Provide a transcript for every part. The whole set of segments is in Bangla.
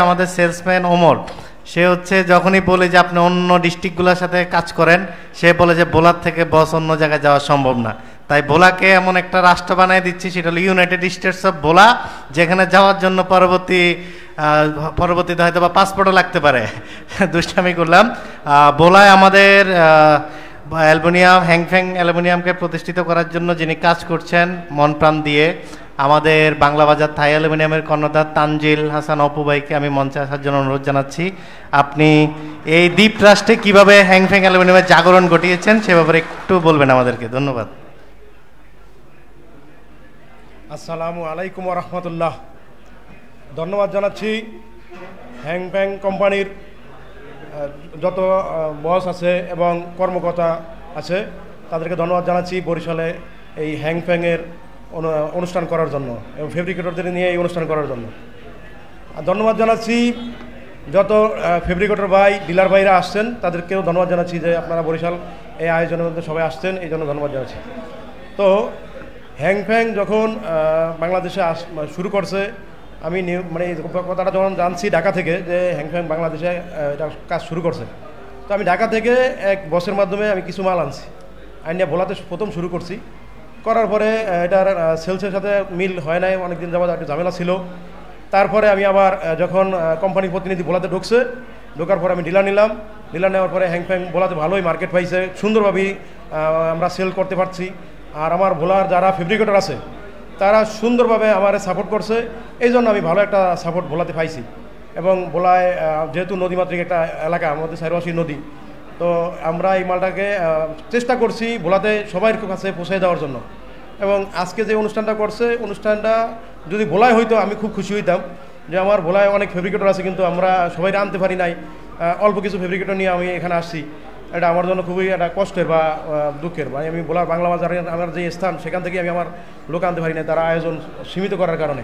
আমাদের সেলসম্যান ওমর, সে হচ্ছে যখনই বলে যে আপনি অন্য ডিস্ট্রিক্টগুলোর সাথে কাজ করেন, সে বলে যে ভোলার থেকে বস অন্য জায়গায় যাওয়া সম্ভব না। তাই ভোলাকে এমন একটা রাষ্ট্র বানিয়ে দিচ্ছি, সেটা হলো ইউনাইটেড স্টেটস অফ ভোলা, যেখানে যাওয়ার জন্য পরবর্তীতে হয়তো বা পাসপোর্টও লাগতে পারে। দুষ্টামি করলাম। ভোলায় আমাদের অ্যালুমিনিয়াম হ্যাংফ্যাং অ্যালুমিনিয়ামকে প্রতিষ্ঠিত করার জন্য যিনি কাজ করছেন মন প্রাণ দিয়ে, আমাদের বাংলা বাজার থাই অ্যালুমিনিয়ামের কর্ণধার তানজিল হাসান অপু ভাইকে আমি মঞ্চে আসার জন্য অনুরোধ জানাচ্ছি। আপনি এই দ্বীপ রাষ্ট্রে কীভাবে হ্যাংফ্যাং অ্যালুমিনিয়ামের জাগরণ ঘটিয়েছেন সে ব্যাপারে একটু বলবেন আমাদেরকে। ধন্যবাদ। আসসালামু আলাইকুম রহমতুল্লাহ। ধন্যবাদ জানাচ্ছি হ্যাংফ্যাং কোম্পানির যত বস আছে এবং কর্মকর্তা আছে, তাদেরকে ধন্যবাদ জানাচ্ছি বরিশালে এই হ্যাংফ্যাংয়ের অনুষ্ঠান করার জন্য এবং ফেব্রিকেটরদের নিয়ে এই অনুষ্ঠান করার জন্য। আর ধন্যবাদ জানাচ্ছি যত ফেব্রিকেটর ভাই, ডিলার ভাইরা আসছেন, তাদেরকেও ধন্যবাদ জানাচ্ছি যে আপনারা বরিশাল এই আয়োজনের মধ্যে সবাই আসছেন, এই জন্য ধন্যবাদ জানাচ্ছি। তো হ্যাংফ্যাং যখন বাংলাদেশে শুরু করছে, আমি মানে কথাটা যখন জানছি ঢাকা থেকে যে হ্যাংফ্যাং বাংলাদেশে এটা কাজ শুরু করছে, তো আমি ঢাকা থেকে এক বসের মাধ্যমে আমি কিছু মাল আনছি, আইনিয়া ভোলাতে প্রথম শুরু করছি। করার পরে এটার সেলসের সাথে মিল হয় নাই, অনেকদিন যাবত একটু ঝামেলা ছিল। তারপরে আমি আবার যখন কোম্পানির প্রতিনিধি ভোলাতে ঢোকার পরে আমি ডিলার নিলাম। ডিলার নেওয়ার পরে হ্যাংফ্যাং ভোলাতে ভালোই মার্কেট পাইছে, সুন্দরভাবেই আমরা সেল করতে পারছি। আর আমার ভোলার যারা ফেব্রিকেটর আছে তারা সুন্দরভাবে আমার সাপোর্ট করছে, এই জন্য আমি ভালো একটা সাপোর্ট ভোলাতে পাইছি। এবং ভোলায় যেহেতু নদীমাতৃক একটা এলাকা, আমাদের চারপাশে নদী, তো আমরা এই মালটাকে চেষ্টা করছি ভোলাতে সবার কাছে পৌঁছে দেওয়ার জন্য। এবং আজকে যে অনুষ্ঠানটা করছে, অনুষ্ঠানটা যদি ভোলায় হইতো আমি খুব খুশি হইতাম যে আমার ভোলায় অনেক ফেব্রিকেটর আছে, কিন্তু আমরা সবাই আনতে পারি নাই। অল্প কিছু ফেব্রিকেটর নিয়ে আমি এখানে আসছি, এটা আমার জন্য খুবই একটা কষ্টের বা দুঃখের। মানে আমি ভোলার বাংলা বাজারে আমার যে স্থান, সেখান থেকে আমি আমার লোক আনতে পারি না, তারা আয়োজন সীমিত করার কারণে।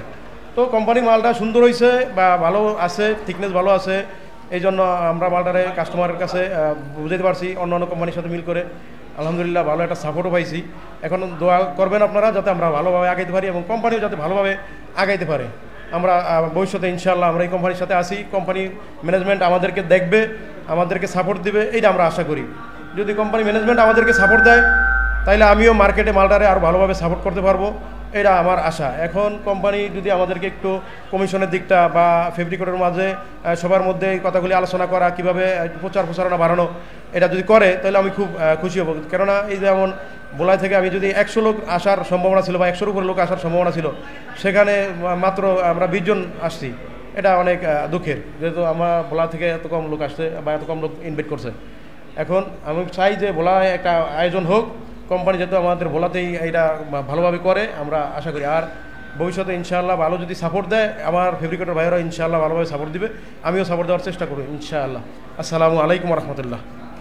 তো কোম্পানির মালটা সুন্দর হয়েছে বা ভালো আছে, থিকনেস ভালো আছে, এই জন্য আমরা মালটারে কাস্টমারের কাছে বুঝাতে পারছি অন্য কোম্পানির সাথে মিল করে। আলহামদুলিল্লাহ ভালো একটা সাপোর্টও পাইছি। এখন দোয়া করবেন আপনারা যাতে আমরা ভালোভাবে আগাইতে পারি এবং কোম্পানিও যাতে ভালোভাবে আগাইতে পারে। আমরা ভবিষ্যতে ইনশাআল্লাহ আমরা এই কোম্পানির সাথে আসি, কোম্পানির ম্যানেজমেন্ট আমাদেরকে দেখবে, আমাদেরকে সাপোর্ট দিবে, এইটা আমরা আশা করি। যদি কোম্পানি ম্যানেজমেন্ট আমাদেরকে সাপোর্ট দেয়, তাইলে আমিও মার্কেটে মালটারে আরও ভালোভাবে সাপোর্ট করতে পারবো, এটা আমার আশা। এখন কোম্পানি যদি আমাদেরকে একটু কমিশনের দিকটা বা ফেব্রিকেটের মাঝে সবার মধ্যে এই কথাগুলি আলোচনা করা, কীভাবে প্রচারণা বাড়ানো, এটা যদি করে তাহলে আমি খুব খুশি হব। কেননা এই যেমন ভোলা থেকে আমি যদি 100 লোক আসার সম্ভাবনা ছিল বা 100-র উপরে লোক আসার সম্ভাবনা ছিল, সেখানে মাত্র আমরা 20 জন আসছি, এটা অনেক দুঃখের, যেহেতু আমার ভোলা থেকে এত কম লোক আসছে বা এত কম লোক ইনভাইট করছে। এখন আমি চাই যে ভোলায় একটা আয়োজন হোক, কোম্পানি যেহেতু আমাদের ভোলাতেই এটা ভালোভাবে করে, আমরা আশা করি। আর ভবিষ্যতে ইনশাআল্লাহ ভালো যদি সাপোর্ট দেয়, আমার ফেব্রিকেটর ভাইয়েরা ইনশাআল্লাহ ভালোভাবে সাপোর্ট দিবে, আমিও সাপোর্ট দেওয়ার চেষ্টা করব ইনশাআল্লাহ। আসসালামু আলাইকুম রহমতুল্লাহ।